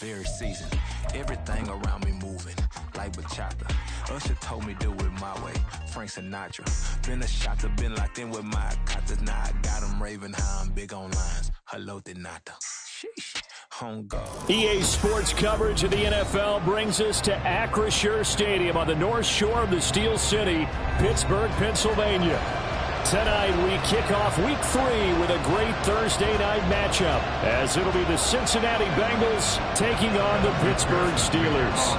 very seasoned. Everything around me moving, like bachata. Usher told me do it my way, Frank Sinatra. Been a shotter, been locked in with my cotas. Now I got them raving how I'm big on lines. Hello, Denata. Sheesh. On God. EA Sports coverage of the NFL brings us to Acrisure Stadium on the north shore of the Steel City, Pittsburgh, Pennsylvania. Tonight we kick off Week 3 with a great Thursday night matchup, as it'll be the Cincinnati Bengals taking on the Pittsburgh Steelers.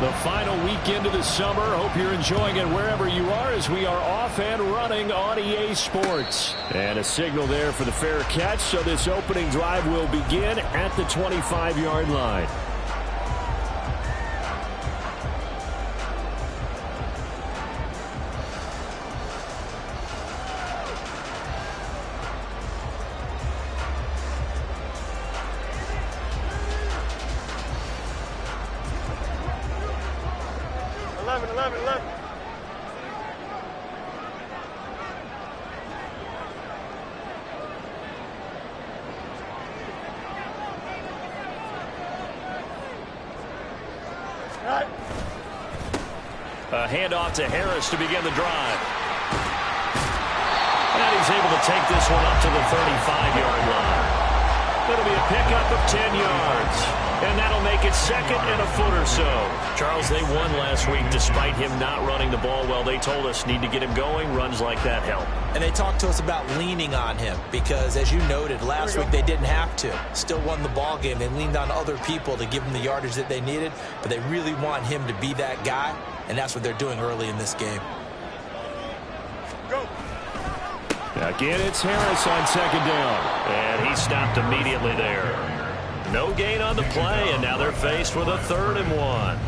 The final weekend of the summer. Hope you're enjoying it wherever you are, as we are off and running on EA Sports. And a signal there for the fair catch, so this opening drive will begin at the 25-yard line. A handoff to Harris to begin the drive. And he's able to take this one up to the 35-yard line. It'll be a pickup of 10 yards. And that'll make it second and a foot or so. Charles, they won last week despite him not running the ball well. They told us need to get him going. Runs like that help. And they talked to us about leaning on him because, as you noted, last week they didn't have to. Still won the ball game. They leaned on other people to give them the yardage that they needed, but they really want him to be that guy, and that's what they're doing early in this game. Go. Again, it's Harris on second down. And he stopped immediately there. No gain on the play, and now they're faced with a 3rd and 1.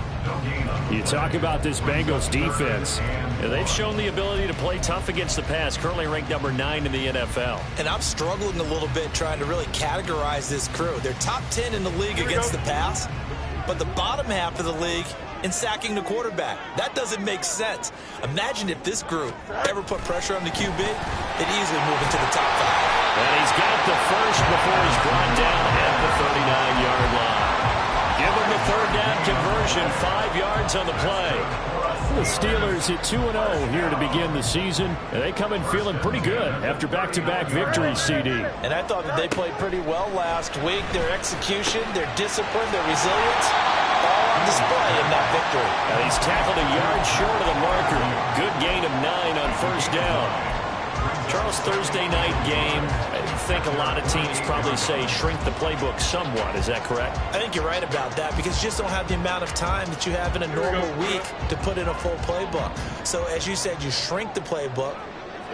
You talk about this Bengals defense. And they've shown the ability to play tough against the pass, currently ranked number 9 in the NFL. And I'm struggling a little bit trying to really categorize this crew. They're top 10 in the league against the pass, but the bottom half of the league in sacking the quarterback. That doesn't make sense. Imagine if this group ever put pressure on the QB, they'd easily move into the top 5. And he's got the first before he's brought down at the 39-yard line. Give him the 3rd down conversion, 5 yards on the play. The Steelers at 2-0 here to begin the season, and they come in feeling pretty good after back-to-back victories, CD. And I thought that they played pretty well last week. Their execution, their discipline, their resilience, all on display in that victory. Now he's tackled a yard short of the marker. Good gain of 9 on 1st down. Charles, Thursday night game, I think a lot of teams probably say shrink the playbook somewhat. Is that correct? I think you're right about that because you just don't have the amount of time that you have in a normal week to put in a full playbook. So as you said, you shrink the playbook,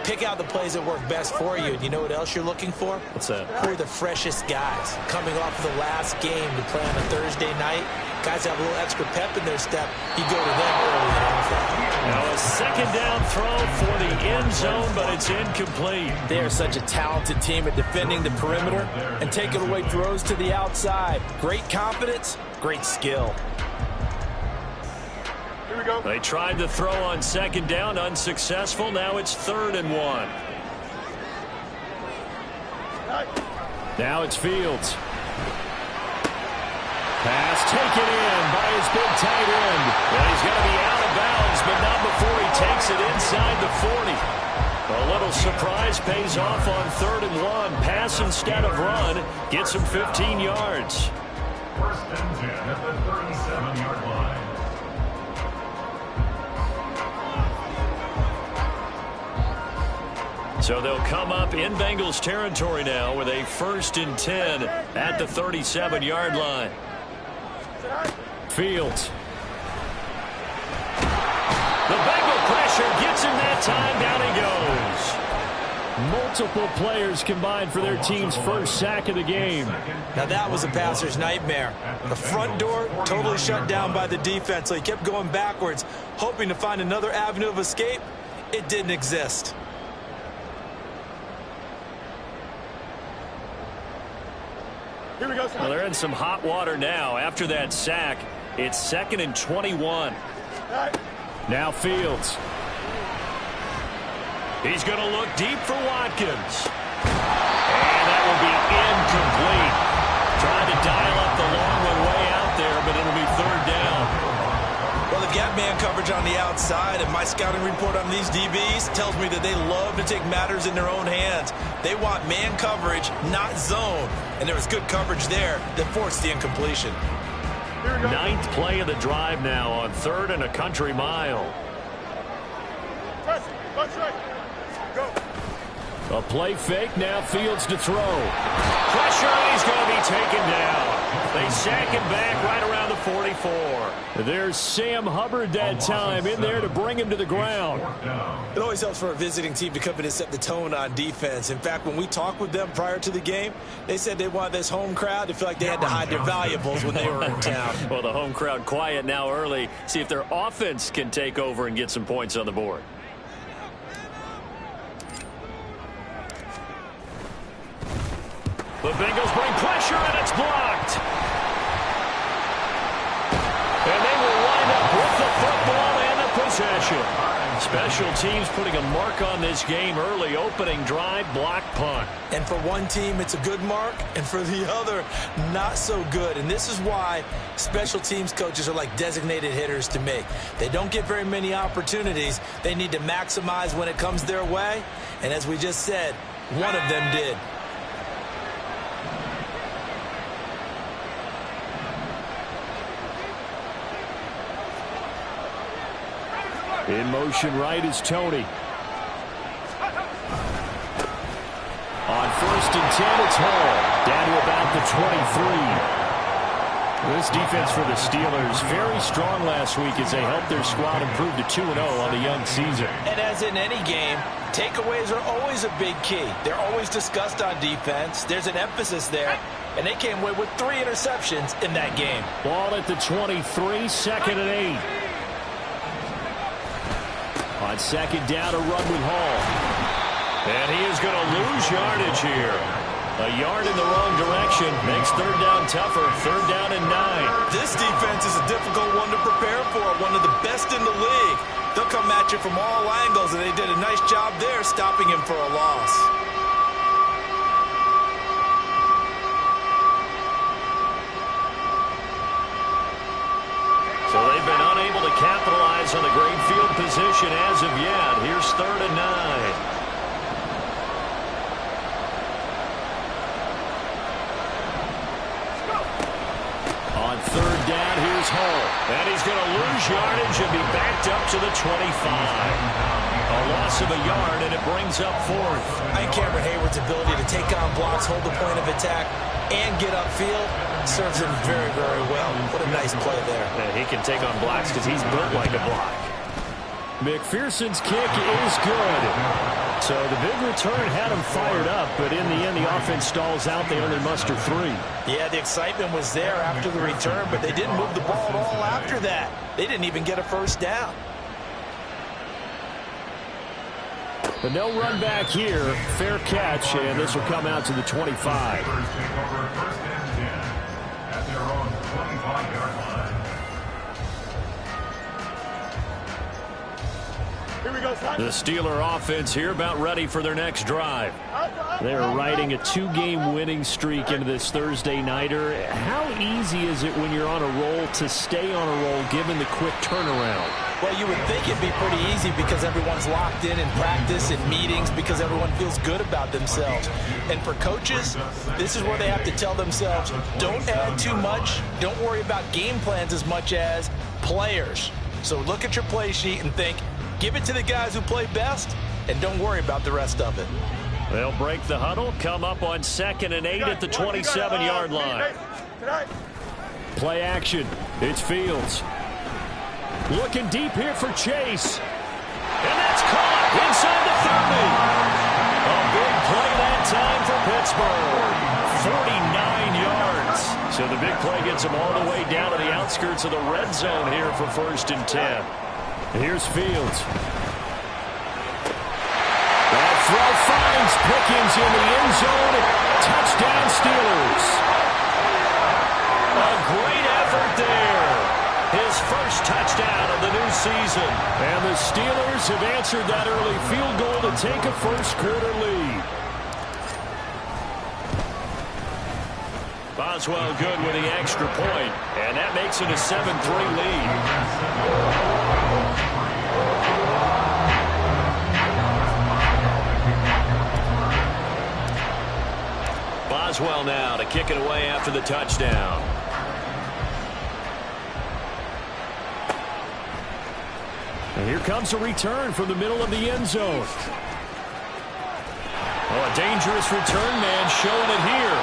pick out the plays that work best for you. And you know what else you're looking for? What's that? Who are the freshest guys coming off of the last game to play on a Thursday night? Guys have a little extra pep in their step. You go to them early in the offense. Now a 2nd down throw for the end zone, but it's incomplete. They are such a talented team at defending the perimeter and taking away throws to the outside. Great confidence, great skill. Here we go. They tried to throw on 2nd down, unsuccessful. Now it's 3rd and 1. Now it's Fields. Pass taken in by his big tight end. Well, he's going to be out of bounds, but not before he takes it inside the 40. A little surprise pays off on 3rd and 1. Pass instead of run. Gets him 15 yards. 1st and 10 at the 37-yard line. So they'll come up in Bengals territory now with a 1st and 10 at the 37-yard line. Fields. The Bengal pressure gets him that time. Down he goes. Multiple players combined for their team's first sack of the game. Now that was a passer's nightmare. The front door totally shut down by the defense, so he kept going backwards, hoping to find another avenue of escape. It didn't exist. Here we go. Well, they're in some hot water now. After that sack, it's 2nd and 21. Now Fields. He's going to look deep for Watkins. And that will be incomplete. Trying to outside, and my scouting report on these DBs tells me that they love to take matters in their own hands. They want man coverage, not zone. And there was good coverage there that forced the incompletion. Ninth play of the drive now on 3rd and a country mile. A play fake, now Fields to throw. Pressure, and he's going to be taken down. They sack him back right around the 44. There's Sam Hubbard that time in there to bring him to the ground. It always helps for a visiting team to come in and set the tone on defense. In fact, when we talked with them prior to the game, they said they wanted this home crowd to feel like they had to hide their valuables when they were in town. Well, the home crowd quiet now early. See if their offense can take over and get some points on the board. The Bengals bring pressure, and it's blocked. And they will wind up with the football and the possession. Special teams putting a mark on this game early. Opening drive, block punt. And for one team, it's a good mark, and for the other, not so good. And this is why special teams coaches are like designated hitters to me. They don't get very many opportunities. They need to maximize when it comes their way. And as we just said, one of them did. In motion right is Tony. On 1st and 10, it's Hall. Down to about the 23. This defense for the Steelers, very strong last week as they helped their squad improve to 2-0 on the young season. And as in any game, takeaways are always a big key. They're always discussed on defense. There's an emphasis there. And they came away with 3 interceptions in that game. Ball at the 23, 2nd and 8. On 2nd down, a run with Hall. And he is going to lose yardage here. A yard in the wrong direction makes 3rd down tougher. 3rd down and 9. This defense is a difficult one to prepare for. One of the best in the league. They'll come at you from all angles, and they did a nice job there stopping him for a loss. So they've been unable to capitalize on the great field position as of yet. Here's 3rd and 9. On 3rd down, here's Hall. And he's going to lose yardage and be backed up to the 25. A loss of a yard, and it brings up 4th. I think Cameron Hayward's ability to take on blocks, hold the point of attack, and get upfield serves him very, very well. What a nice play there. And he can take on blocks because he's built like a block. McPherson's kick is good. So the big return had him fired up, but in the end, the offense stalls out. They only muster 3. Yeah, the excitement was there after the return, but they didn't move the ball at all after that. They didn't even get a 1st down. But no run back here. Fair catch, and this will come out to the 25. The Steeler offense here about ready for their next drive. They're riding a 2-game winning streak into this Thursday nighter. How easy is it when you're on a roll to stay on a roll given the quick turnaround? Well, you would think it'd be pretty easy because everyone's locked in practice and meetings because everyone feels good about themselves. And for coaches, this is where they have to tell themselves, don't add too much. Don't worry about game plans as much as players. So look at your play sheet and think, give it to the guys who play best, and don't worry about the rest of it. They'll break the huddle, come up on 2nd and 8 at the 27-yard line. Play action. It's Fields. Looking deep here for Chase. And that's caught inside the 30. A big play that time for Pittsburgh. 49 yards. So the big play gets them all the way down to the outskirts of the red zone here for 1st and 10. Here's Fields. That throw finds Pickens in the end zone. Touchdown Steelers. A great effort there. His first touchdown of the new season. And the Steelers have answered that early field goal to take a first-quarter lead. Boswell good with the extra point, and that makes it a 7-3 lead. Boswell now to kick it away after the touchdown. And here comes a return from the middle of the end zone. Oh, a dangerous return man showing it here.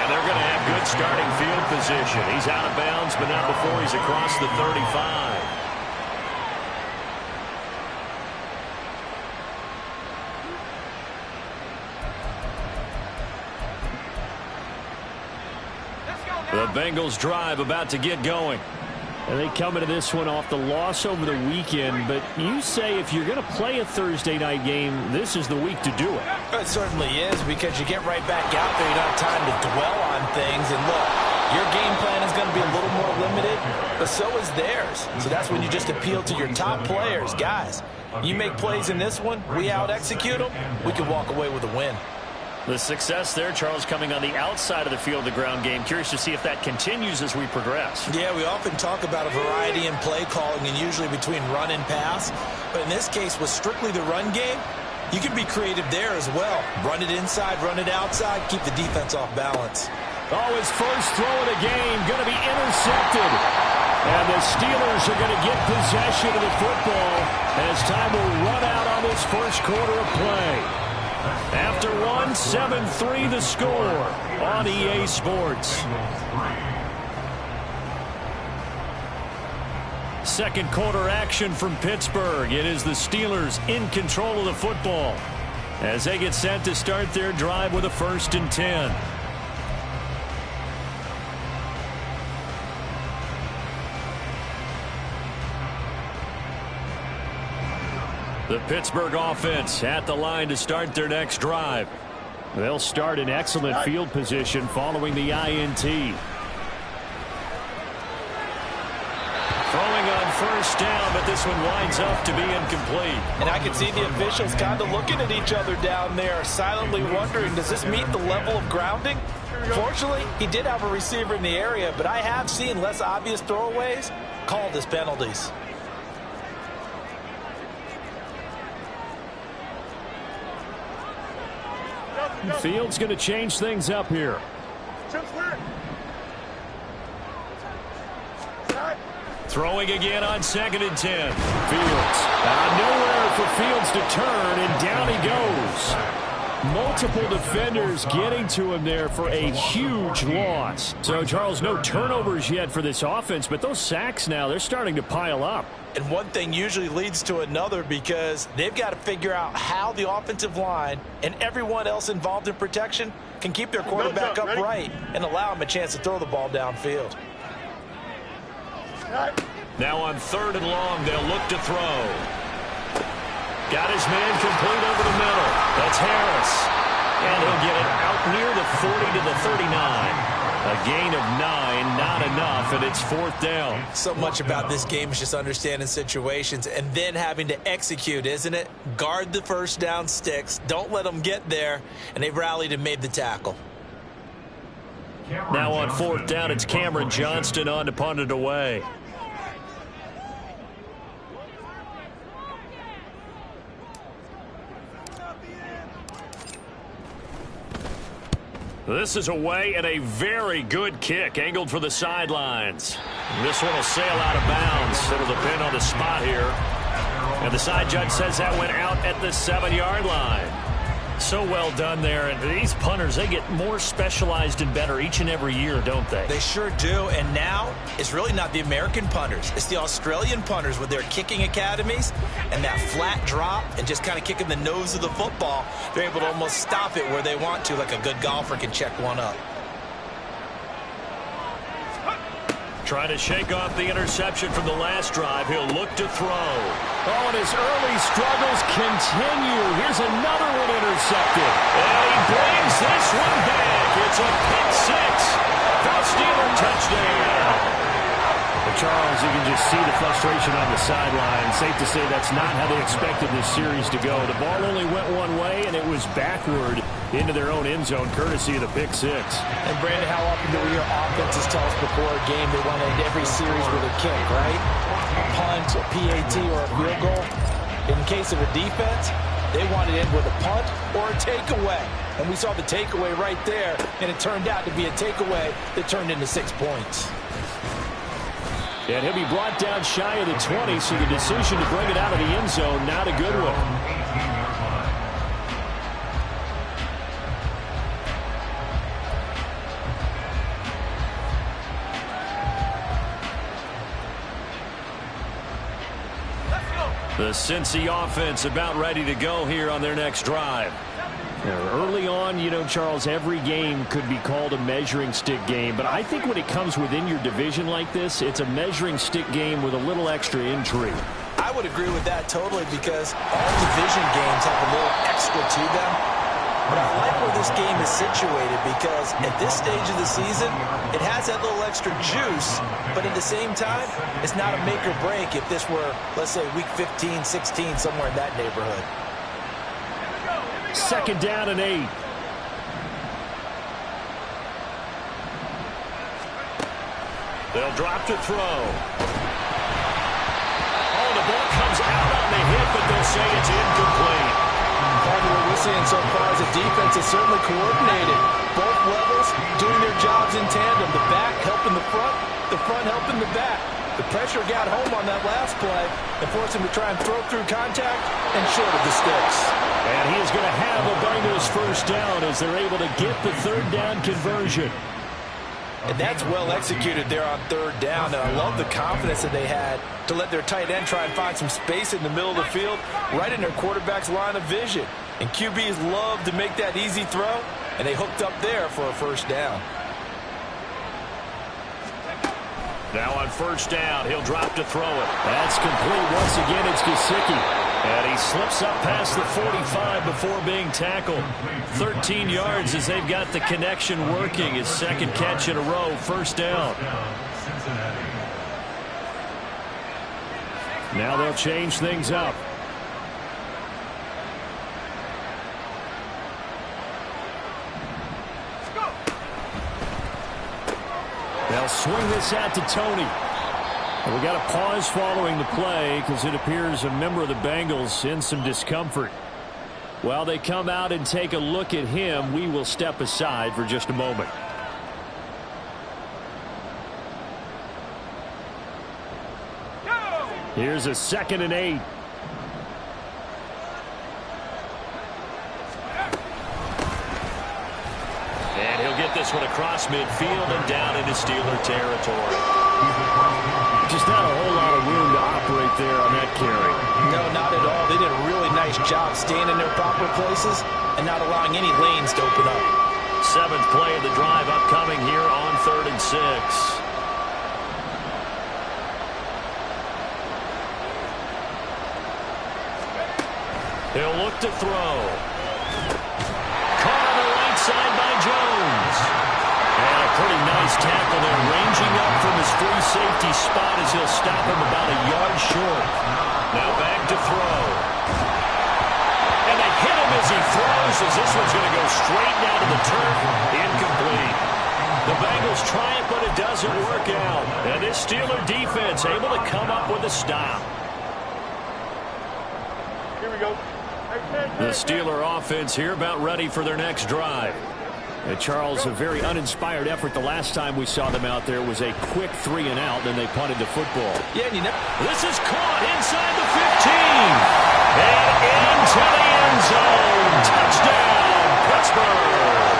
And they're going to have good starting field position. He's out of bounds, but not before he's across the 35. The Bengals drive about to get going. And they come into this one off the loss over the weekend, but you say if you're going to play a Thursday night game, this is the week to do it. It certainly is, because you get right back out there. You don't have time to dwell on things. And look, your game plan is going to be a little more limited, but so is theirs. So that's when you just appeal to your top players. Guys, you make plays in this one, we out-execute them, we can walk away with a win. The success there, Charles, coming on the outside of the field, the ground game. Curious to see if that continues as we progress. Yeah, we often talk about a variety in play calling and usually between run and pass. But in this case, with strictly the run game, you can be creative there as well. Run it inside, run it outside, keep the defense off balance. Oh, his first throw of the game going to be intercepted. And the Steelers are going to get possession of the football as time will run out on this first quarter of play. After one, 7-3 the score on EA Sports. Second quarter action from Pittsburgh. It is the Steelers in control of the football as they get set to start their drive with a 1st and 10. The Pittsburgh offense at the line to start their next drive. They'll start in excellent field position following the INT. Throwing on 1st down, but this one winds up to be incomplete. And I can see the officials kind of looking at each other down there, silently wondering, does this meet the level of grounding? Fortunately, he did have a receiver in the area, but I have seen less obvious throwaways called as penalties. Fields going to change things up here. Throwing again on 2nd and 10. Fields. Nowhere for Fields to turn, and down he goes. Multiple defenders getting to him there for a huge loss. So, Charles, no turnovers yet for this offense, but those sacks now, they're starting to pile up. And one thing usually leads to another, because they've got to figure out how the offensive line and everyone else involved in protection can keep their quarterback upright and allow him a chance to throw the ball downfield. Now on 3rd and long, they'll look to throw. Got his man complete over the middle. That's Harris. And he'll get it out near the 40 to the 39. A gain of 9, not enough, and it's 4th down. So much about this game is just understanding situations and then having to execute, isn't it? Guard the 1st down sticks. Don't let them get there. And they've rallied and made the tackle. Now on 4th down, it's Cameron Johnston on to punt it away. This is away, and a very good kick angled for the sidelines. This one will sail out of bounds. It'll depend on the spot here. And the side judge says that went out at the 7-yard line. So well done there. And these punters, they get more specialized and better each and every year, don't they? They sure do. And now it's really not the American punters. It's the Australian punters with their kicking academies and that flat drop and just kind of kicking the nose of the football. They're able to almost stop it where they want to, like a good golfer can check one up. Trying to shake off the interception from the last drive. He'll look to throw. Oh, and his early struggles continue. Here's another one intercepted. And he brings this one back. It's a pick 6. The Steeler touchdown. Charles, you can just see the frustration on the sideline. Safe to say that's not how they expected this series to go. The ball only went one way, and it was backward into their own end zone, courtesy of the pick 6. And, Brandon, how often do we hear offenses tell us before a game they want to end every series with a kick, right? A punt, a PAT, or a field goal. In case of a defense, they want to end with a punt or a takeaway. And we saw the takeaway right there, and it turned out to be a takeaway that turned into 6 points. And he'll be brought down shy of the 20, so the decision to bring it out of the end zone, not a good one. The Cincy offense about ready to go here on their next drive. Early on, you know, Charles, every game could be called a measuring stick game. But I think when it comes within your division like this, it's a measuring stick game with a little extra intrigue. I would agree with that totally because all division games have a little extra to them. But I like where this game is situated because at this stage of the season, it has that little extra juice, but at the same time, it's not a make or break if this were, let's say, week 15, 16, somewhere in that neighborhood. 2nd down and 8. They'll drop to throw. Oh, the ball comes out on the hit, but they'll say it's incomplete. Part of what we're seeing so far is the defense is certainly coordinated. Both levels doing their jobs in tandem. The back helping the front helping the back. The pressure got home on that last play and forced him to try and throw through contact and short of the sticks. And he is going to have a Bengals first down as they're able to get the 3rd down conversion. And that's well executed there on 3rd down. And I love the confidence that they had to let their tight end try and find some space in the middle of the field, right in their quarterback's line of vision. And QBs love to make that easy throw, and they hooked up there for a first down. Now on 1st down, he'll drop to throw it. That's complete. Once again, it's Gesicki. And he slips up past the 45 before being tackled. 13 yards as they've got the connection working. His 2nd catch in a row, 1st down. Now they'll change things up. They'll swing this out to Tony. We got a pause following the play because it appears a member of the Bengals in some discomfort. While they come out and take a look at him, we will step aside for just a moment. Here's a 2nd and 8. And he'll get this one across midfield and down into Steeler territory. Just not a whole lot of room to operate there on that carry. No, not at all. They did a really nice job staying in their proper places and not allowing any lanes to open up. 7th play of the drive upcoming here on 3rd and 6. He'll look to throw. Caught on the right side by Jones. And a pretty nice tackle there, ranging up from his free safety spot as he'll stop him about a yard short. Now back to throw. And they hit him as he throws, as this one's going to go straight down to the turf. Incomplete. The Bengals try it, but it doesn't work out. And this Steeler defense able to come up with a stop. Here we go. The Steeler offense here about ready for their next drive. And Charles, a very uninspired effort the last time we saw them out there was a quick 3 and out, then they punted the football. Yeah, and this is caught inside the 15. And into the end zone. Touchdown, Pittsburgh.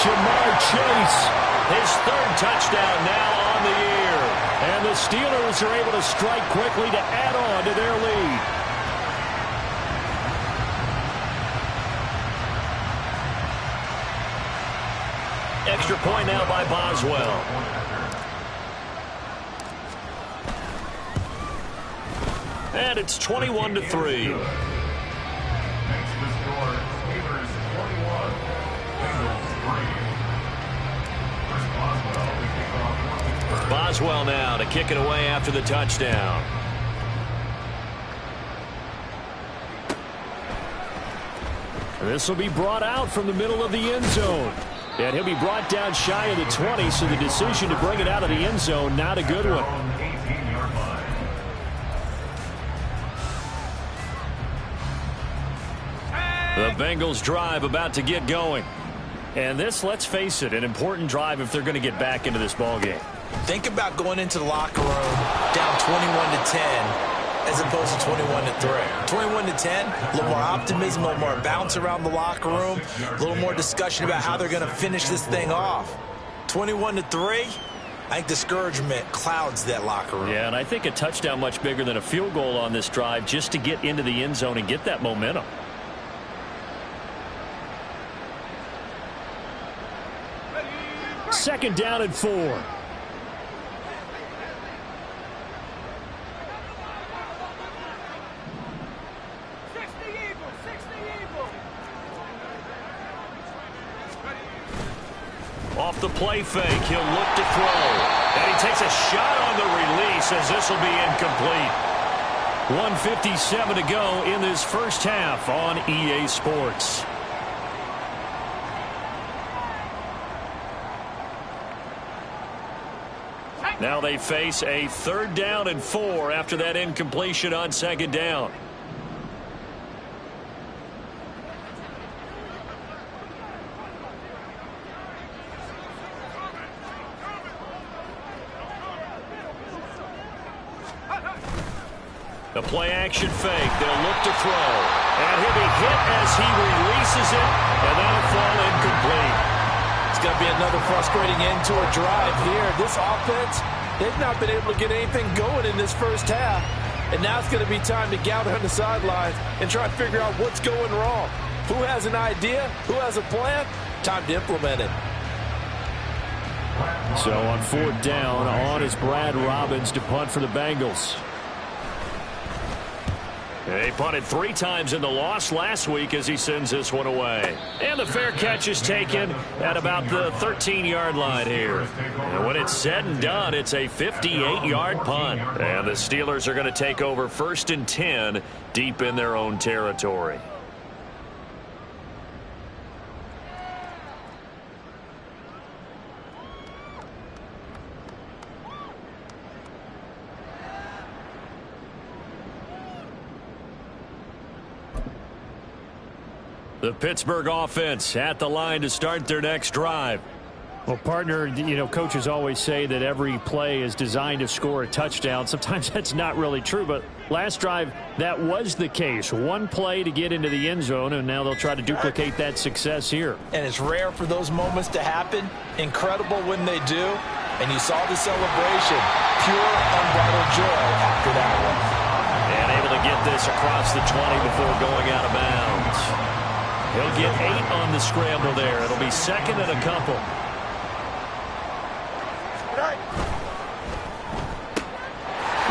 Jamar Chase, his 3rd touchdown now on the year. And the Steelers are able to strike quickly to add on to their lead. Extra point now by Boswell. And it's 21-3. Boswell now to kick it away after the touchdown. This will be brought out from the middle of the end zone. And he'll be brought down shy of the 20, so the decision to bring it out of the end zone, not a good one. The Bengals drive about to get going. And this, let's face it, an important drive if they're going to get back into this ballgame. Think about going into the locker room down 21-10 as opposed to 21-3. 21-10, a little more optimism, a little more bounce around the locker room, a little more discussion about how they're going to finish this thing off. 21-3, I think discouragement clouds that locker room. Yeah, and I think a touchdown much bigger than a field goal on this drive just to get into the end zone and get that momentum. Second down and 4. Off the play fake, he'll look to throw. And he takes a shot on the release as this will be incomplete. 1:57 to go in this first half on EA Sports. Now they face a 3rd down and 4 after that incompletion on 2nd down. The play action fake. They'll look to throw. And he'll be hit as he releases it. And that'll fall incomplete. It's going to be another frustrating end to a drive here. This offense, they've not been able to get anything going in this first half. And now it's going to be time to gather on the sidelines and try to figure out what's going wrong. Who has an idea? Who has a plan? Time to implement it. So on 4th down, on is Brad Robbins to punt for the Bengals. They punted 3 times in the loss last week as he sends this one away. And the fair catch is taken at about the 13-yard line here. And when it's said and done, it's a 58-yard punt. And the Steelers are going to take over 1st and 10 deep in their own territory. The Pittsburgh offense at the line to start their next drive. Well, partner, you know, coaches always say that every play is designed to score a touchdown. Sometimes that's not really true, but last drive, that was the case. One play to get into the end zone, and now they'll try to duplicate that success here. And it's rare for those moments to happen. Incredible when they do. And you saw the celebration. Pure, unbridled joy after that one. And able to get this across the 20 before going out of bounds. He'll get 8 on the scramble there. It'll be 2nd and a couple.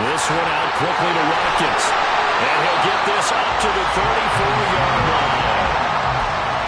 This one out quickly to Watkins. And he'll get this up to the 34-yard line.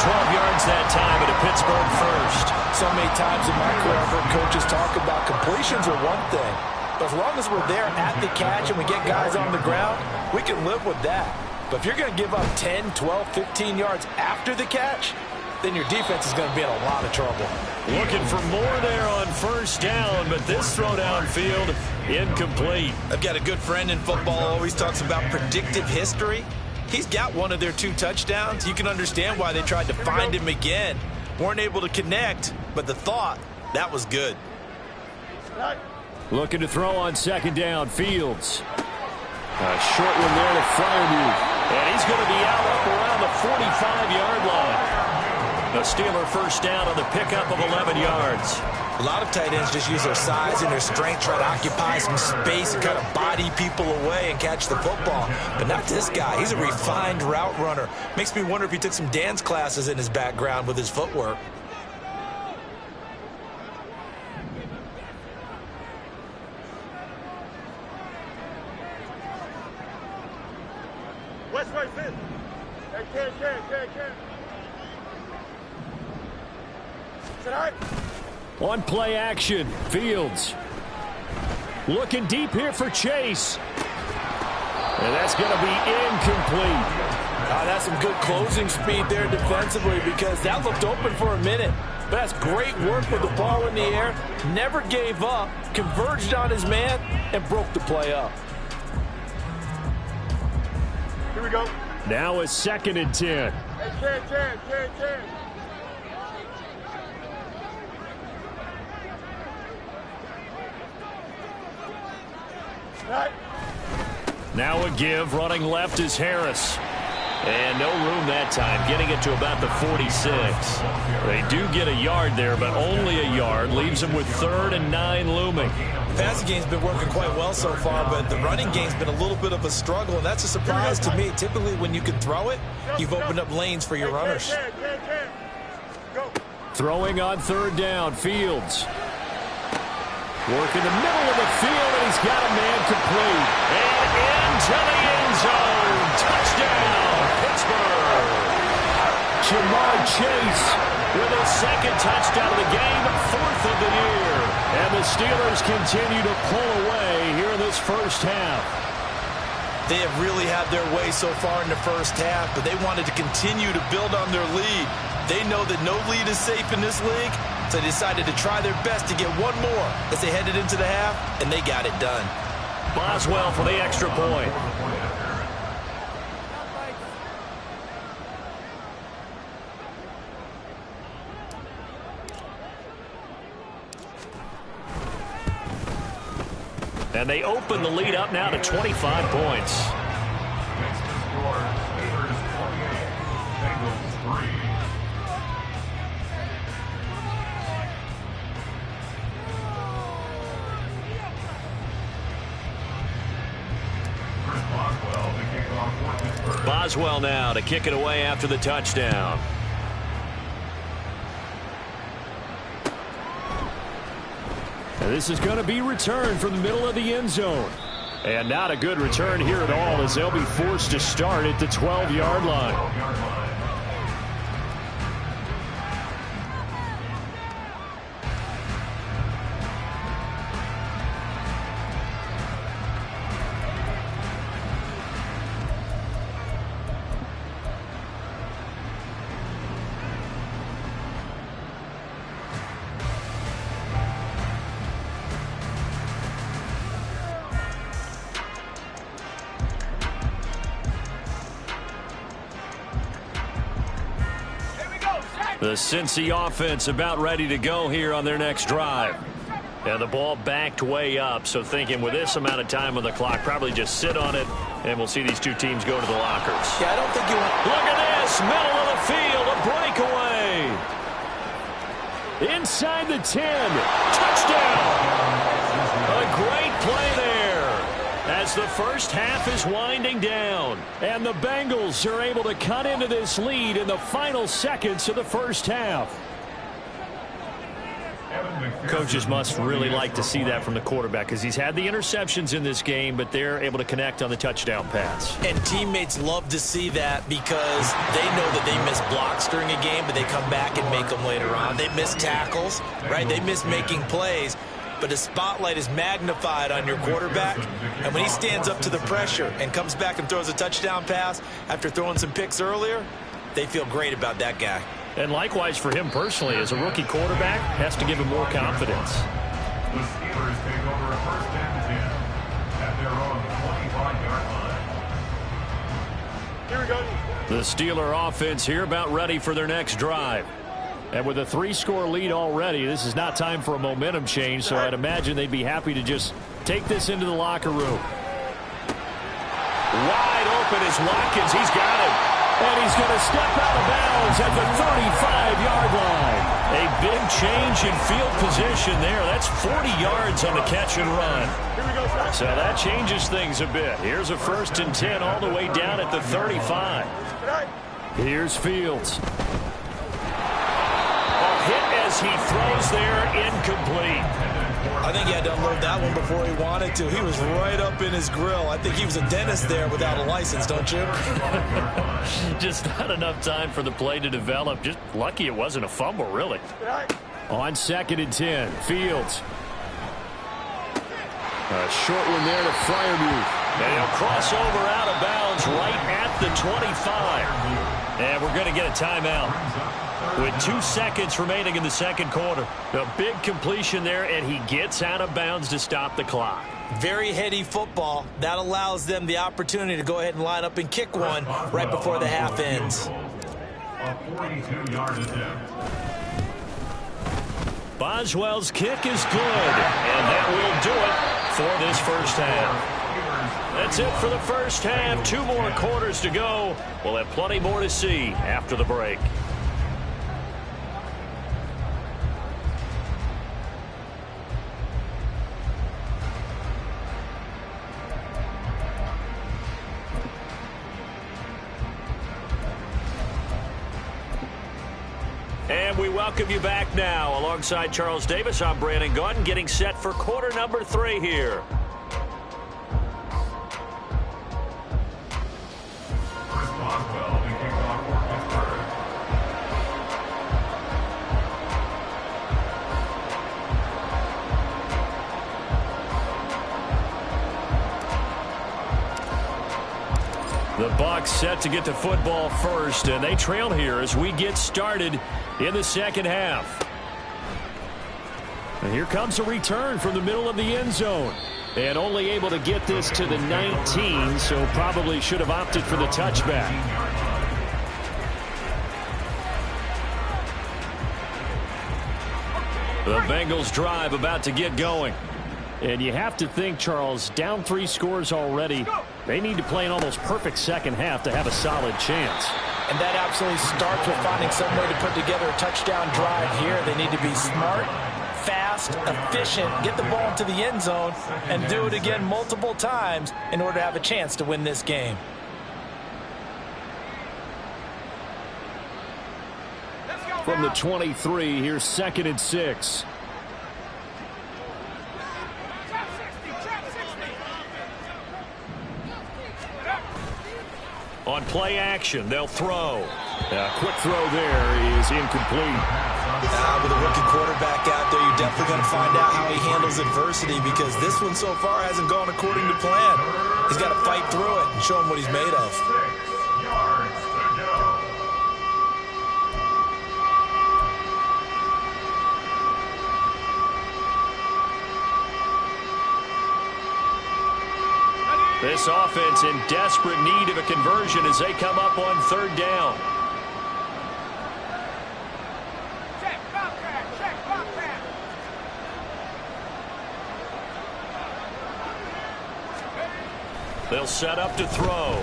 12 yards that time at a Pittsburgh first. So many times in my career, I've heard coaches talk about completions are one thing. But as long as we're there at the catch and we get guys on the ground, we can live with that. But if you're going to give up 10, 12, 15 yards after the catch, then your defense is going to be in a lot of trouble. Looking for more there on 1st down, but this throw downfield incomplete. I've got a good friend in football who always talks about predictive history. He's got one of their 2 touchdowns. You can understand why they tried to find him again. Weren't able to connect, but the thought, that was good. Looking to throw on 2nd down, Fields. A short one there to Freiermuth. And he's going to be out up around the 45-yard line. A Steeler 1st down on the pickup of 11 yards. A lot of tight ends just use their size and their strength, try to occupy some space and kind of body people away and catch the football. But not this guy. He's a refined route runner. Makes me wonder if he took some dance classes in his background with his footwork. West right fifth. On play action, Fields. Looking deep here for Chase. And that's going to be incomplete. That's some good closing speed there defensively because that looked open for a minute. But that's great work with the ball in the air. Never gave up, converged on his man, and broke the play up. Here we go. Now a 2nd and 10. Now a give. Running left is Harris. And no room that time, getting it to about the 46. They do get a yard there, but only a yard. Leaves them with 3rd and 9 looming. The passing game's been working quite well so far, but the running game's been a little bit of a struggle, and that's a surprise to me. Typically, when you can throw it, you've opened up lanes for your runners. Throwing on 3rd down, Fields. Work in the middle of the field, and he's got a man complete. And into the end zone. Touchdown, Pittsburgh. Jamar Chase with a 2nd touchdown of the game, 4th of the year. And the Steelers continue to pull away here in this first half. They have really had their way so far in the first half, but they wanted to continue to build on their lead. They know that no lead is safe in this league, so they decided to try their best to get one more as they headed into the half, and they got it done. Boswell for the extra point. And they open the lead up now to 25 points. Boswell now to kick it away after the touchdown. And this is going to be returned from the middle of the end zone. And not a good return here at all, as they'll be forced to start at the 12-yard line. The Cincy offense about ready to go here on their next drive. And the ball backed way up, so thinking with this amount of time on the clock, probably just sit on it, and we'll see these two teams go to the lockers. Yeah, I don't think you want... Look at this, middle of the field, a breakaway. Inside the 10, touchdown. A great play there as the first half is winding down. And the Bengals are able to cut into this lead in the final seconds of the first half. Coaches must really like to see that from the quarterback because he's had the interceptions in this game, but they're able to connect on the touchdown pass. And teammates love to see that because they know that they miss blocks during a game, but they come back and make them later on. They miss tackles, right? They miss making plays. But the spotlight is magnified on your quarterback. And when he stands up to the pressure and comes back and throws a touchdown pass after throwing some picks earlier, they feel great about that guy. And likewise for him personally, as a rookie quarterback, has to give him more confidence. The Steelers take over a 1st and 10 at their own 25-yard line. Here we go. The Steeler offense here about ready for their next drive. And with a 3-score lead already, this is not time for a momentum change, so I'd imagine they'd be happy to just take this into the locker room. Wide open is Watkins. He's got it. And he's going to step out of bounds at the 35-yard line. A big change in field position there. That's 40 yards on the catch and run. So that changes things a bit. Here's a 1st and 10 all the way down at the 35. Here's Fields. Hit as he throws there, incomplete. I think he had to unload that one before he wanted to. He was right up in his grill. I think he was a dentist there without a license, don't you? Just not enough time for the play to develop. Just lucky it wasn't a fumble, really. On 2nd and 10, Fields. A short one there to Freiermuth. And he'll cross over out of bounds right at the 25. And we're going to get a timeout. With 2 seconds remaining in the second quarter. A big completion there, and he gets out of bounds to stop the clock. Very heady football. That allows them the opportunity to go ahead and line up and kick one right before the half ends. A 42-yard attempt. Boswell's kick is good, and that will do it for this first half. That's it for the first half. 2 more quarters to go. We'll have plenty more to see after the break. And we welcome you back now. Alongside Charles Davis, I'm Brandon Gaudin, getting set for quarter number 3 here. The Bucs set to get the football first, and they trail here as we get started in the second half. And here comes a return from the middle of the end zone. And only able to get this to the 19, so probably should have opted for the touchback. The Bengals drive about to get going. And you have to think, Charles, down 3 scores already. They need to play an almost perfect second half to have a solid chance. And that absolutely starts with finding some way to put together a touchdown drive here. They need to be smart, fast, efficient, get the ball into the end zone, and do it again multiple times in order to have a chance to win this game. From the 23, here's 2nd and 6. On play action, they'll throw. A quick throw there is incomplete. With a rookie quarterback out there, you're definitely going to find out how he handles adversity, because this one so far hasn't gone according to plan. He's got to fight through it and show him what he's made of. 6 yards to go. This offense in desperate need of a conversion as they come up on 3rd down. They'll set up to throw.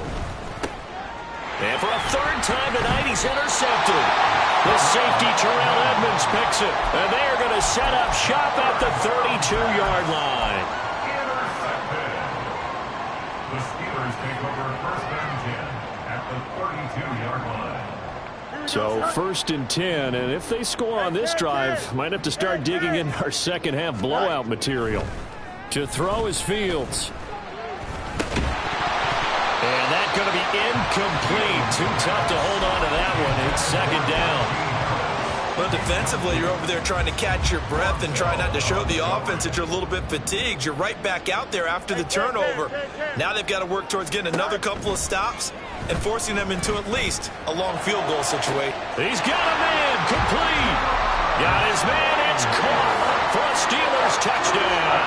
And for a 3rd time tonight, he's intercepted. The safety, Terrell Edmonds, picks it. And they are going to set up shop at the 32-yard line. The Steelers take over 1st and 10 at the 32-yard line. So 1st and 10, and if they score on this drive, might have to start digging in our second half blowout material. To throw is Fields. And that's going to be incomplete. Too tough to hold on to that one. It's 2nd down. But defensively, you're over there trying to catch your breath and try not to show the offense that you're a little bit fatigued. You're right back out there after the turnover. Now they've got to work towards getting another couple of stops and forcing them into at least a long field goal situation. He's got a man, complete. Got his man, it's caught for a Steelers touchdown.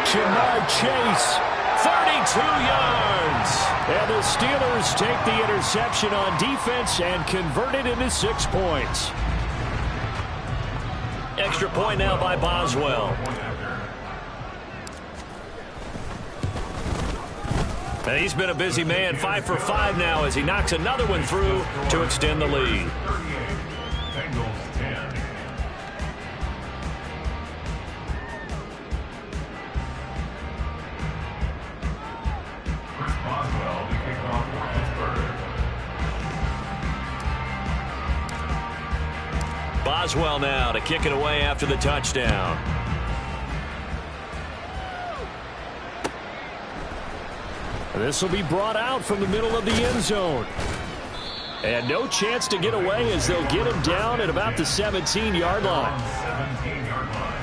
Jamar Chase, 32 yards. And the Steelers take the interception on defense and convert it into 6 points. Extra point now by Boswell. And he's been a busy man, 5 for 5 now as he knocks another one through to extend the lead. Bengals 10. Chris Boswell to kick off for Pittsburgh. Boswell now to kick it away after the touchdown. This will be brought out from the middle of the end zone. And no chance to get away as they'll get him down at about the 17-yard line. 17-yard line.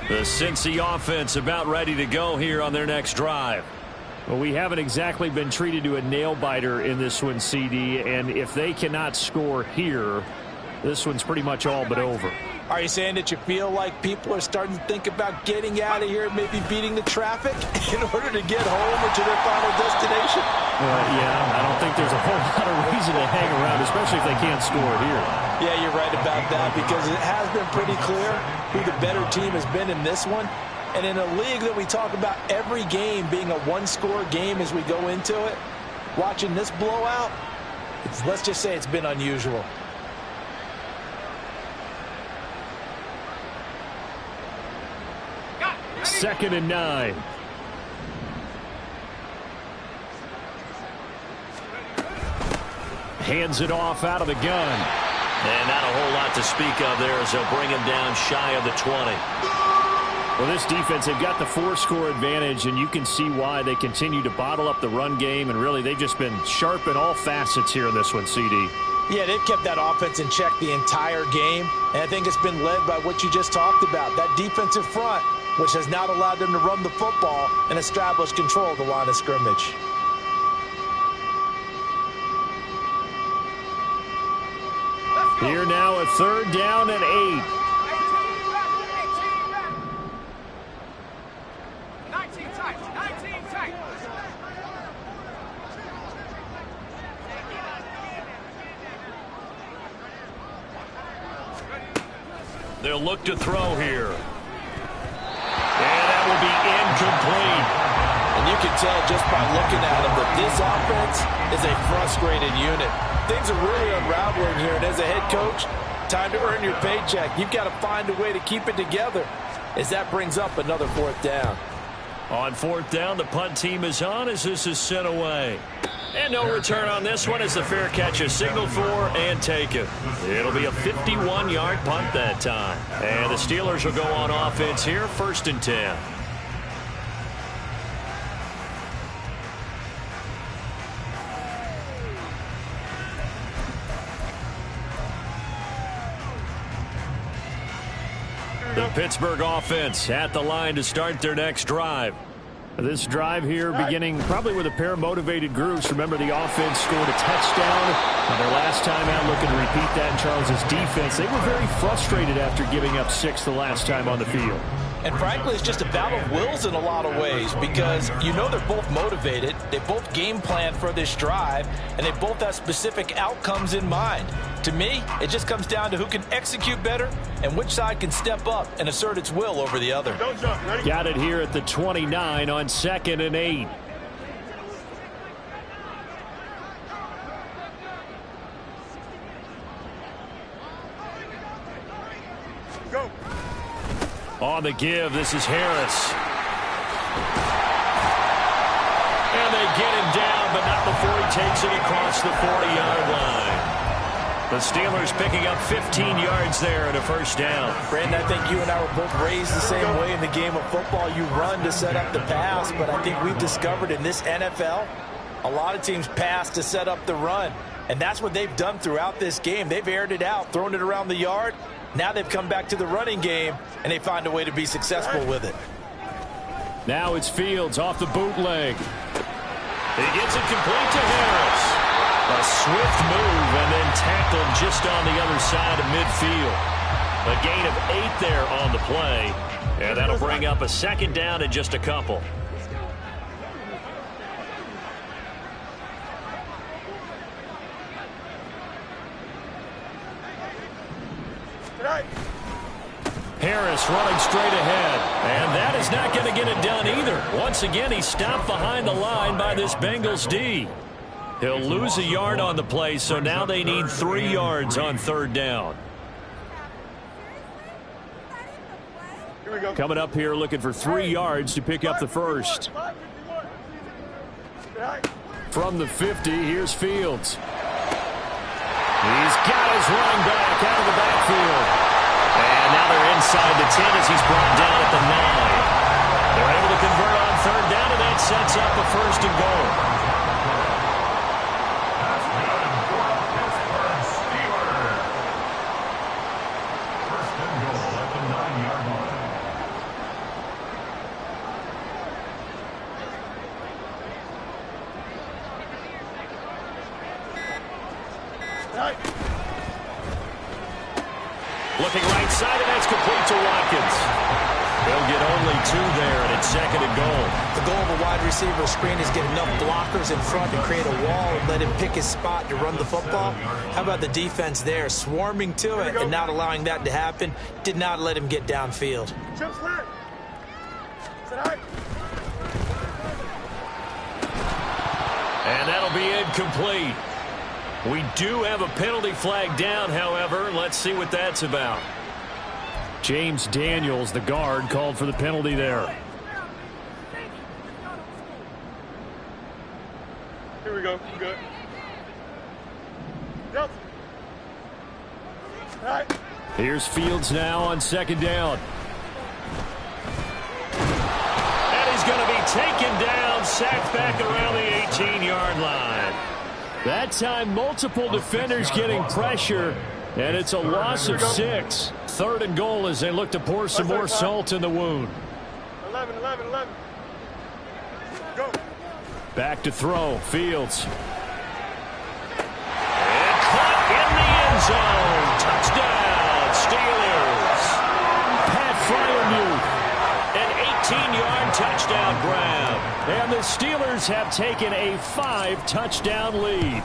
The Cincy offense about ready to go here on their next drive. Well, we haven't exactly been treated to a nail-biter in this one, CD, and if they cannot score here, this one's pretty much all but over. Are you saying that you feel like people are starting to think about getting out of here, maybe beating the traffic in order to get home or to their final destination? Yeah, I don't think there's a whole lot of reason to hang around, especially if they can't score here. Yeah, you're right about that, because it has been pretty clear who the better team has been in this one. And in a league that we talk about every game being a one-score game as we go into it, watching this blowout, let's just say it's been unusual. Second and 9. Hands it off out of the gun. And not a whole lot to speak of there as they'll bring him down shy of the 20. Well, this defense, they've got the 4-score advantage, and you can see why they continue to bottle up the run game, and really they've just been sharp in all facets here in this one, CD. Yeah, they've kept that offense in check the entire game, and I think it's been led by what you just talked about, that defensive front, which has not allowed them to run the football and establish control of the line of scrimmage. Here now a third down and 8. They'll look to throw here. And that will be incomplete. And you can tell just by looking at them that this offense is a frustrated unit. Things are really unraveling here, and as a head coach, time to earn your paycheck. You've got to find a way to keep it together as that brings up another 4th down. On 4th down, the punt team is on as this is sent away. And no return on this one as the fair catch is signaled for and taken. It'll be a 51-yard punt that time. And the Steelers will go on offense here, 1st and 10. The Pittsburgh offense at the line to start their next drive. This drive here beginning probably with a pair of motivated groups. Remember, the offense scored a touchdown on their last time out, looking to repeat that in Charles's defense. They were very frustrated after giving up 6 the last time on the field. And frankly, it's just a battle of wills in a lot of ways, because you know they're both motivated, they both game plan for this drive, and they both have specific outcomes in mind. To me, it just comes down to who can execute better and which side can step up and assert its will over the other. Got it here at the 29 on 2nd and 8. Go. On the give, this is Harris. And they get him down, but not before he takes it across the 40-yard line. The Steelers picking up 15 yards there and a 1st down. Brandon, I think you and I were both raised the same way in the game of football. You run to set up the pass, but I think we've discovered in this NFL, a lot of teams pass to set up the run. And that's what they've done throughout this game. They've aired it out, thrown it around the yard. Now they've come back to the running game, and they find a way to be successful with it. Now it's Fields off the bootleg. He gets it complete to Harris. A swift move and then tackled just on the other side of midfield. A gain of 8 there on the play. And that'll bring up a 2nd down and just a couple. Harris running straight ahead. And that is not going to get it done either. Once again, he's stopped behind the line by this Bengals D. He'll lose a yard on the play, so now they need 3 yards on 3rd down. Coming up here looking for 3 yards to pick up the 1st. From the 50, here's Fields. He's got his running back out of the backfield. And now they're inside the 10 as he's brought down at the 9. They're able to convert on 3rd down, and that sets up a 1st and goal. Looking right side, and that's complete to Watkins. They'll get only 2 there, and it's 2nd and goal. The goal of a wide receiver screen is get enough blockers in front to create a wall and let him pick his spot to run the football. How about the defense there, swarming to it and not allowing that to happen? Did not let him get downfield. And that'll be incomplete. We do have a penalty flag down, however. Let's see what that's about. James Daniels, the guard, called for the penalty there. Here we go. Good. Yep. All right. Here's Fields now on 2nd down. And he's going to be taken down, sacked back around the 18-yard line. That time, multiple defenders getting pressure, and it's a loss of 6. 3rd and goal as they look to pour some more salt in the wound. 11. Go. Back to throw. Fields. And caught in the end zone. Touchdown, Steelers. Pat Fryermuth. An 18-yard touchdown grab. And the Steelers have taken a 5-touchdown lead.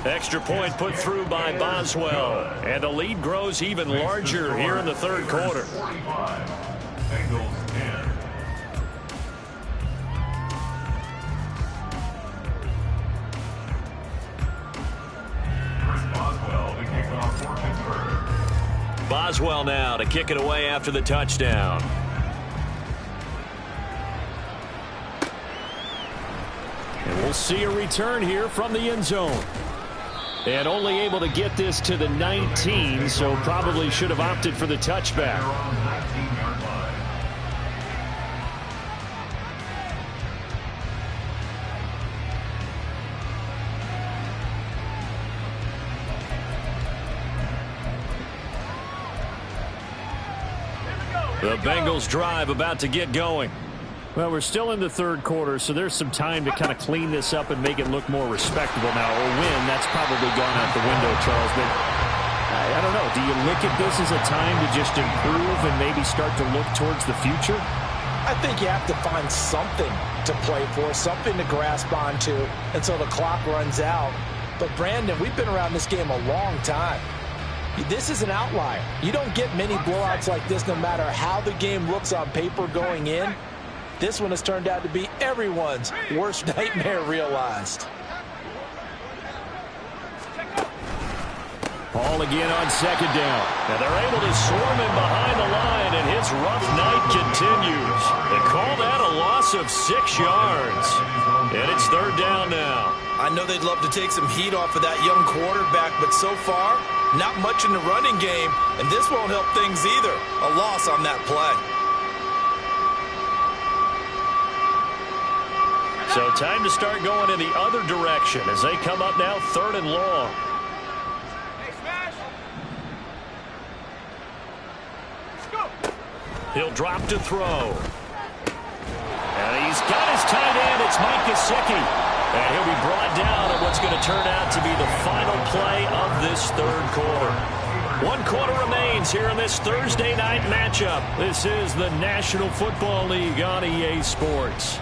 Extra point put through by Boswell. And the lead grows even larger here in the 3rd quarter. 45. Bengals 10. Boswell to kick off for Pittsburgh. Boswell now to kick it away after the touchdown. And we'll see a return here from the end zone. And only able to get this to the 19, so probably should have opted for the touchback. The Bengals drive about to get going. Well, we're still in the 3rd quarter, so there's some time to kind of clean this up and make it look more respectable now. Or win, that's probably gone out the window, Charles. But I don't know. Do you look at this as a time to just improve and maybe start to look towards the future? I think you have to find something to play for, something to grasp onto until the clock runs out. But, Brandon, we've been around this game a long time. This is an outlier. You don't get many blowouts like this no matter how the game looks on paper going in. This one has turned out to be everyone's worst nightmare realized. Ball again on 2nd down. And they're able to swarm him behind the line, and his rough night continues. They call that a loss of 6 yards. And it's 3rd down now. I know they'd love to take some heat off of that young quarterback, but so far, not much in the running game, and this won't help things either. A loss on that play. So time to start going in the other direction as they come up now 3rd and long. He'll drop to throw. And he's got his tight end. It's Mike Gesicki. And he'll be brought down at what's going to turn out to be the final play of this 3rd quarter. 1 quarter remains here in this Thursday night matchup. This is the National Football League on EA Sports.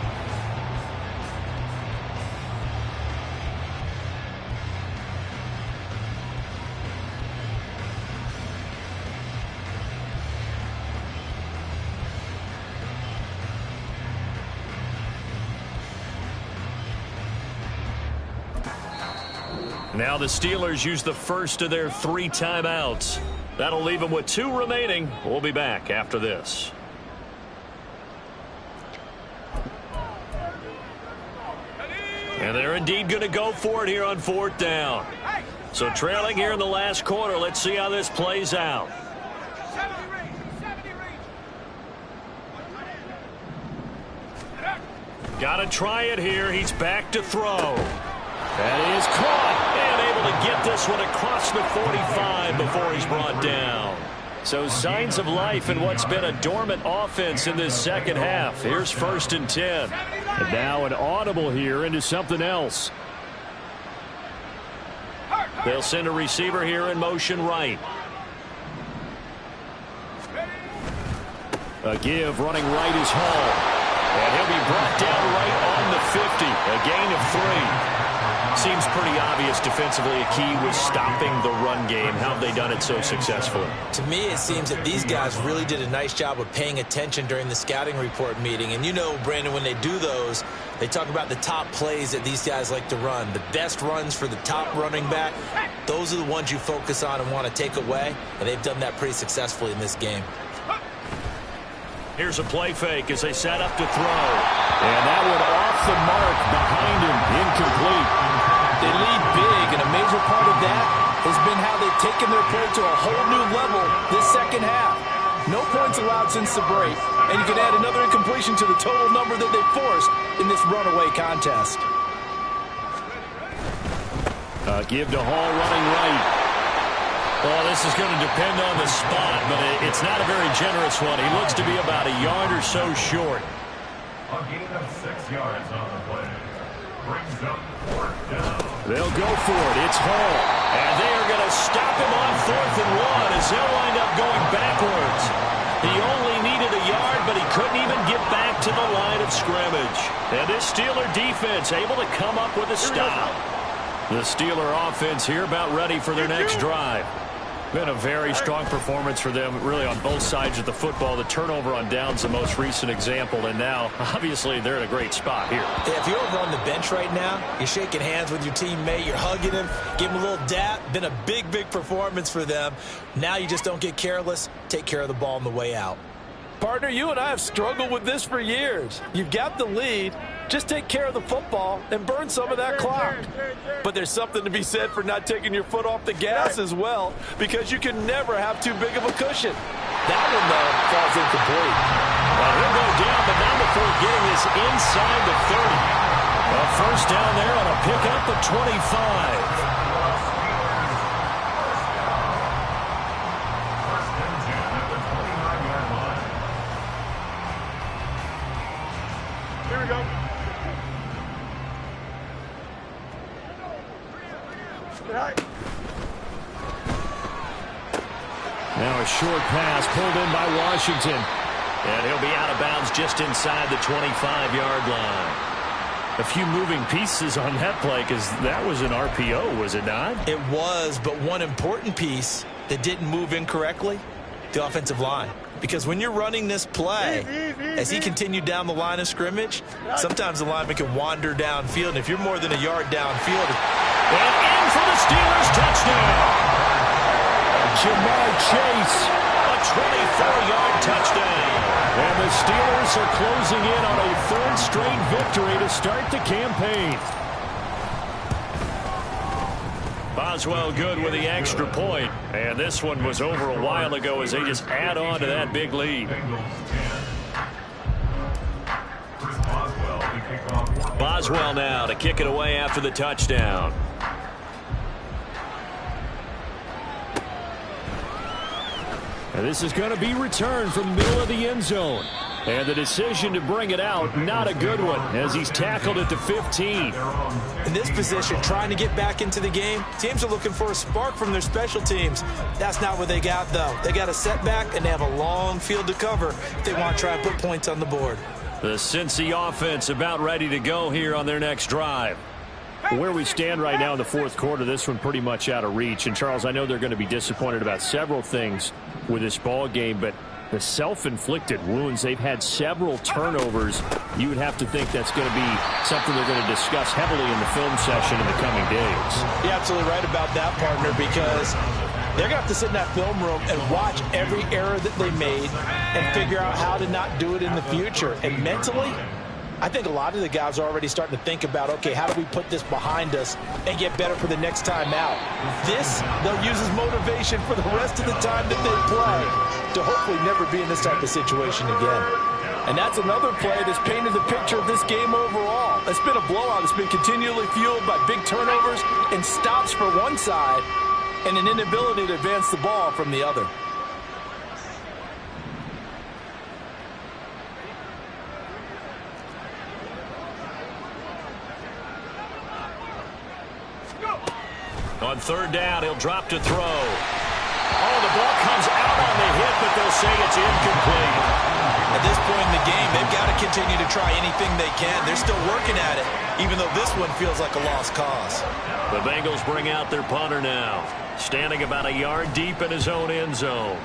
Now the Steelers use the first of their 3 timeouts. That'll leave them with 2 remaining. We'll be back after this. And they're indeed going to go for it here on 4th down. So trailing here in the last quarter. Let's see how this plays out. Got to try it here. He's back to throw. That is caught and able to get this one across the 45 before he's brought down. So signs of life in what's been a dormant offense in this 2nd half. Here's 1st and 10. And now an audible here into something else. They'll send a receiver here in motion right. A give running right is Hall. And he'll be brought down right on the 50. A gain of 3. Seems pretty obvious defensively a key was stopping the run game. How have they done it so successfully? To me, it seems that these guys really did a nice job of paying attention during the scouting report meeting. And you know, Brandon, when they do those, they talk about the top plays that these guys like to run. The best runs for the top running back, those are the ones you focus on and want to take away. And they've done that pretty successfully in this game. Here's a play fake as they set up to throw. And that one off the mark behind him. Incomplete. They lead big, and a major part of that has been how they've taken their play to a whole new level this second half. No points allowed since the break, and you can add another incompletion to the total number that they forced in this runaway contest. Give to Hall running right. Well, this is going to depend on the spot, but it's not a very generous one. He looks to be about a yard or so short. A gain of 6 yards on the play. Brings up 4th down. They'll go for it. It's Hall. And they are going to stop him on 4th and 1 as they'll wind up going backwards. He only needed a yard, but he couldn't even get back to the line of scrimmage. And this Steeler defense able to come up with a stop. The Steeler offense here about ready for their next drive. Been a very strong performance for them, really, on both sides of the football. The turnover on downs the most recent example, and now, obviously, they're in a great spot here. Yeah, if you're over on the bench right now, you're shaking hands with your teammate, you're hugging him, give him a little dap. Been a big, big performance for them. Now you just don't get careless. Take care of the ball on the way out. Partner, you and I have struggled with this for years. You've got the lead. Just take care of the football and burn some of that clock. But there's something to be said for not taking your foot off the gas as well, because you can never have too big of a cushion. That one, though, falls incomplete. Well, he'll go down, but not before getting this inside the 30. A first down there on a pickup at 25. Here we go. Now a short pass pulled in by Washington. And he'll be out of bounds just inside the 25-yard line. A few moving pieces on that play, because that was an RPO, was it not? It was, but one important piece that didn't move incorrectly, the offensive line. Because when you're running this play, as he continued down the line of scrimmage, sometimes the lineman can wander downfield, and if you're more than a yard downfield, and in for the Steelers touchdown. Jamar Chase, a 24-yard touchdown. And the Steelers are closing in on a 3rd straight victory to start the campaign. Boswell good with the extra point. And this one was over a while ago as they just add on to that big lead. Boswell now to kick it away after the touchdown. And this is going to be returned from the middle of the end zone. And the decision to bring it out, not a good one, as he's tackled at the 15. In this position, trying to get back into the game, teams are looking for a spark from their special teams. That's not what they got, though. They got a setback, and they have a long field to cover if they want to try and put points on the board. The Cincy offense about ready to go here on their next drive. Where we stand right now in the 4th quarter, this one pretty much out of reach. And, Charles, I know they're going to be disappointed about several things with this ball game, but the self-inflicted wounds, they've had several turnovers. You would have to think that's going to be something they're going to discuss heavily in the film session in the coming days. You're absolutely right about that, partner, because they're going to have to sit in that film room and watch every error that they made and figure out how to not do it in the future. And mentally, I think a lot of the guys are already starting to think about, okay, how do we put this behind us and get better for the next time out? This, they'll use as motivation for the rest of the time that they play to hopefully never be in this type of situation again. And that's another play that's painted the picture of this game overall. It's been a blowout. It's been continually fueled by big turnovers and stops for one side and an inability to advance the ball from the other. On 3rd down, he'll drop to throw. Oh, the ball comes out on the hit, but they'll say it's incomplete. At this point in the game, they've got to continue to try anything they can. They're still working at it, even though this one feels like a lost cause. The Bengals bring out their punter now, standing about a yard deep in his own end zone.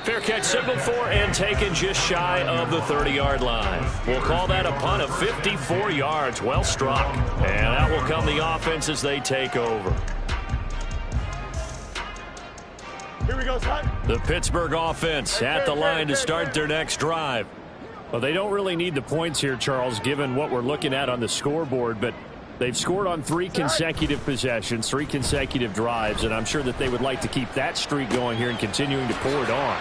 Fair catch signaled for and taken just shy of the 30-yard line. We'll call that a punt of 54 yards. Well struck. And out will come the offense as they take over. Here we go, son. The Pittsburgh offense at the line to start their next drive. Well, they don't really need the points here, Charles, given what we're looking at on the scoreboard, but they've scored on 3 consecutive possessions, 3 consecutive drives, and I'm sure that they would like to keep that streak going here and continuing to pour it on.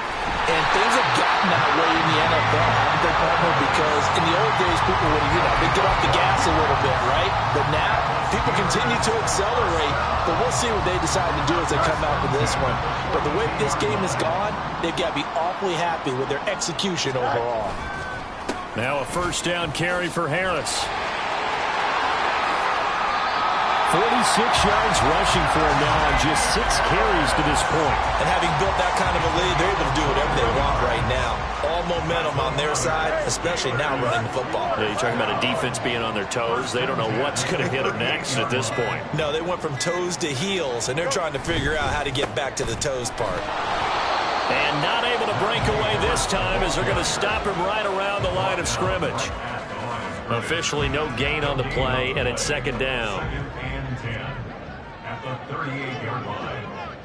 And things have gotten that way in the NFL, haven't they, partner? Because in the old days, people would, they'd get off the gas a little bit, right? But now, people continue to accelerate, but we'll see what they decide to do as they come out with this one. But the way this game has gone, they've got to be awfully happy with their execution overall. Now a first down carry for Harris. 46 yards rushing for him now on just 6 carries to this point. And having built that kind of a lead, they're able to do whatever they want right now. All momentum on their side, especially now running the football. Yeah, you're talking about a defense being on their toes. They don't know what's going to hit them next at this point. No, they went from toes to heels, and they're trying to figure out how to get back to the toes part. And not able to break away this time as they're going to stop him right around the line of scrimmage. Officially no gain on the play, and it's second down. At the 38-yard line.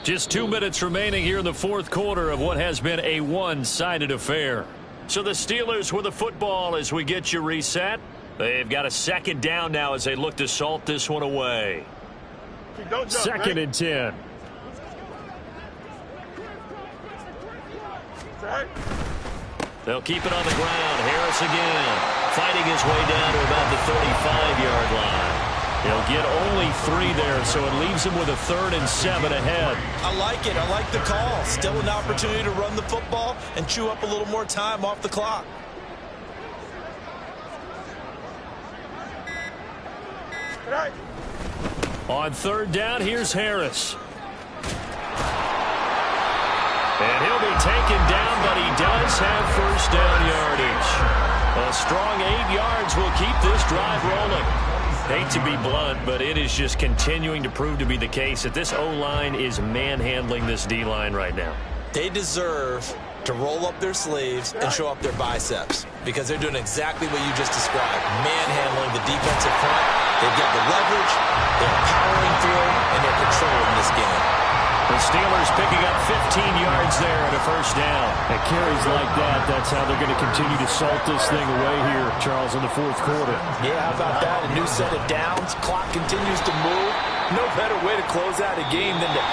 Just 2 minutes remaining here in the fourth quarter of what has been a one-sided affair. So the Steelers with the football as we get you reset. They've got a second down now as they look to salt this one away. Second and 10. They'll keep it on the ground. Harris again, fighting his way down to about the 35-yard line. He'll get only 3 there, so it leaves him with a 3rd and 7 ahead. I like it. I like the call. Still an opportunity to run the football and chew up a little more time off the clock. On 3rd down, here's Harris. And he'll be taken down, but he does have first down yardage. A strong 8 yards will keep this drive rolling. Hate to be blunt, but it is just continuing to prove to be the case that this O-line is manhandling this D-line right now. They deserve to roll up their sleeves and show up their biceps because they're doing exactly what you just described, manhandling the defensive front. They've got the leverage, they're powering through, and they're controlling this game. The Steelers picking up 15 yards there at a first down. At carries like that, that's how they're going to continue to salt this thing away here, Charles, in the fourth quarter. Yeah, how about that? A new set of downs. Clock continues to move. No better way to close out a game than to